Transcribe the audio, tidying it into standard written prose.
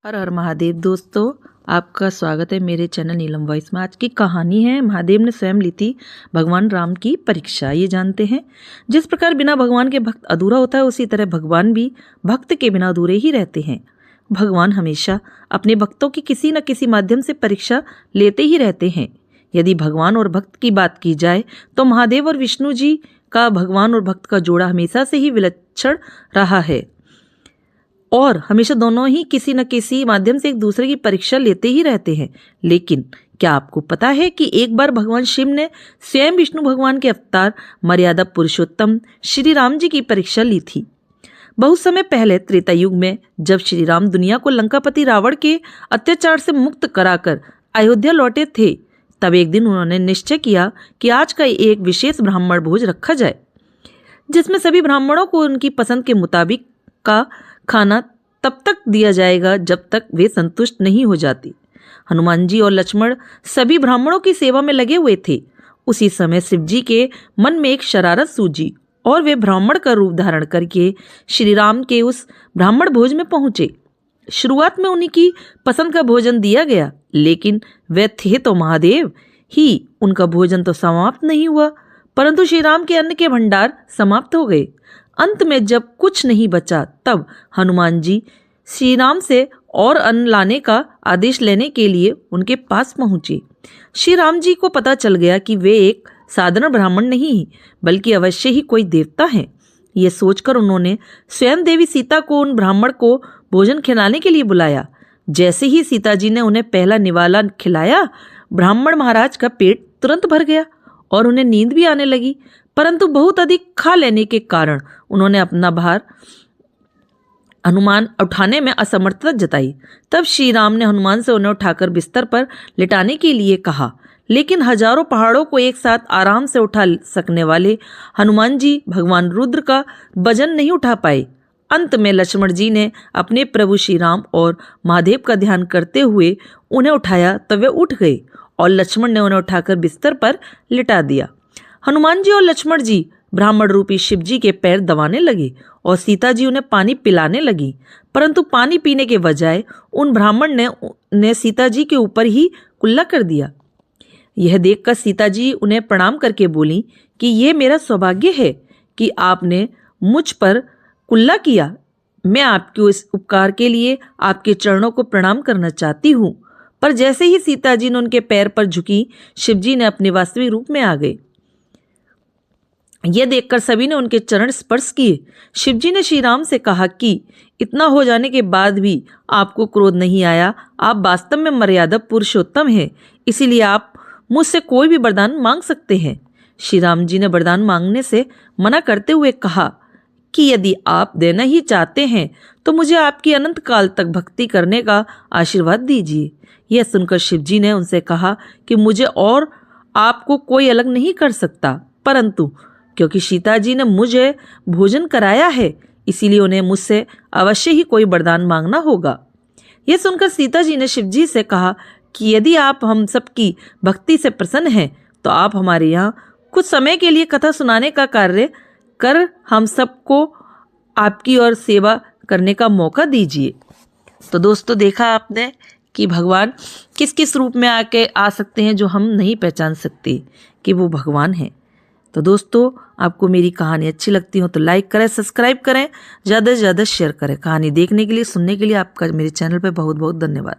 हर हर महादेव। दोस्तों, आपका स्वागत है मेरे चैनल नीलम वॉइस में। आज की कहानी है महादेव ने स्वयं ली थी भगवान राम की परीक्षा। ये जानते हैं, जिस प्रकार बिना भगवान के भक्त अधूरा होता है, उसी तरह भगवान भी भक्त के बिना अधूरे ही रहते हैं। भगवान हमेशा अपने भक्तों की किसी न किसी माध्यम से परीक्षा लेते ही रहते हैं। यदि भगवान और भक्त की बात की जाए तो महादेव और विष्णु जी का भगवान और भक्त का जोड़ा हमेशा से ही विलक्षण रहा है और हमेशा दोनों ही किसी न किसी माध्यम से एक दूसरे की परीक्षा लेते ही रहते हैं। लेकिन क्या आपको पता है कि एक बार भगवान शिव ने स्वयं विष्णु भगवान के अवतार मर्यादा पुरुषोत्तम श्री राम जी की परीक्षा ली थी। बहुत समय पहले त्रेता युग में, जब श्री राम दुनिया को लंकापति रावण के अत्याचार से मुक्त कराकर अयोध्या लौटे थे, तब एक दिन उन्होंने निश्चय किया कि आज का एक विशेष ब्राह्मण भोज रखा जाए, जिसमें सभी ब्राह्मणों को उनकी पसंद के मुताबिक का खाना तब तक दिया जाएगा जब तक वे संतुष्ट नहीं हो जाती। हनुमान जी और लक्ष्मण सभी ब्राह्मणों की सेवा में लगे हुए थे। उसी समय शिव जी के मन में एक शरारत सूझी और वे ब्राह्मण का रूप धारण करके श्री राम के उस ब्राह्मण भोज में पहुंचे। शुरुआत में उन्हीं की पसंद का भोजन दिया गया, लेकिन वे थे तो महादेव ही। उनका भोजन तो समाप्त नहीं हुआ, परंतु श्री राम के अन्न के भंडार समाप्त हो गए। अंत में जब कुछ नहीं बचा, तब हनुमान जी श्री राम से और अन्न लाने का आदेश लेने के लिए उनके पास पहुंचे। श्री राम जी को पता चल गया कि वे एक साधारण ब्राह्मण नहीं, बल्कि अवश्य ही कोई देवता हैं। ये सोचकर उन्होंने स्वयं देवी सीता को उन ब्राह्मण को भोजन खिलाने के लिए बुलाया। जैसे ही सीता जी ने उन्हें पहला निवाला खिलाया, ब्राह्मण महाराज का पेट तुरंत भर गया और उन्हें नींद भी आने लगी। परंतु बहुत अधिक खा लेने के कारण उन्होंने अपना भार हनुमान उठाने में असमर्थता जताई। तब श्री राम ने हनुमान से उन्हें उठाकर बिस्तर पर लिटाने के लिए कहा, लेकिन हजारों पहाड़ों को एक साथ आराम से उठा सकने वाले हनुमान जी भगवान रुद्र का वजन नहीं उठा पाए। अंत में लक्ष्मण जी ने अपने प्रभु श्री राम और महादेव का ध्यान करते हुए उन्हें उठाया, तब वे उठ गए और लक्ष्मण ने उन्हें उठाकर बिस्तर पर लिटा दिया। हनुमान जी और लक्ष्मण जी ब्राह्मण रूपी शिव जी के पैर दबाने लगे और सीता जी उन्हें पानी पिलाने लगी, परंतु पानी पीने के बजाय उन ब्राह्मण ने सीता जी के ऊपर ही कुल्ला कर दिया। यह देखकर सीता जी उन्हें प्रणाम करके बोली कि यह मेरा सौभाग्य है कि आपने मुझ पर कुल्ला किया। मैं आपके इस उपकार के लिए आपके चरणों को प्रणाम करना चाहती हूँ। पर जैसे ही सीता जी ने उनके पैर पर झुकी, शिव जी ने अपने वास्तविक रूप में आ गए। यह देखकर सभी ने उनके चरण स्पर्श किए। शिव जी ने श्री राम से कहा कि इतना हो जाने के बाद भी आपको क्रोध नहीं आया। आप वास्तव में मर्यादा पुरुषोत्तम हैं, इसीलिए आप मुझसे कोई भी वरदान मांग सकते हैं। श्री राम जी ने वरदान मांगने से मना करते हुए कहा कि यदि आप देना ही चाहते हैं तो मुझे आपकी अनंत काल तक भक्ति करने का आशीर्वाद दीजिए। यह सुनकर शिव जी ने उनसे कहा कि मुझे और आपको कोई अलग नहीं कर सकता, परंतु क्योंकि सीता जी ने मुझे भोजन कराया है, इसीलिए उन्हें मुझसे अवश्य ही कोई वरदान मांगना होगा। यह सुनकर सीता जी ने शिव जी से कहा कि यदि आप हम सबकी भक्ति से प्रसन्न हैं तो आप हमारे यहाँ कुछ समय के लिए कथा सुनाने का कार्य कर हम सबको आपकी और सेवा करने का मौका दीजिए। तो दोस्तों, देखा आपने कि भगवान किस किस रूप में आके आ सकते हैं जो हम नहीं पहचान सकते कि वो भगवान हैं। तो दोस्तों, आपको मेरी कहानी अच्छी लगती हो तो लाइक करें, सब्सक्राइब करें, ज़्यादा से ज़्यादा शेयर करें। कहानी देखने के लिए, सुनने के लिए आपका मेरे चैनल पे बहुत बहुत धन्यवाद।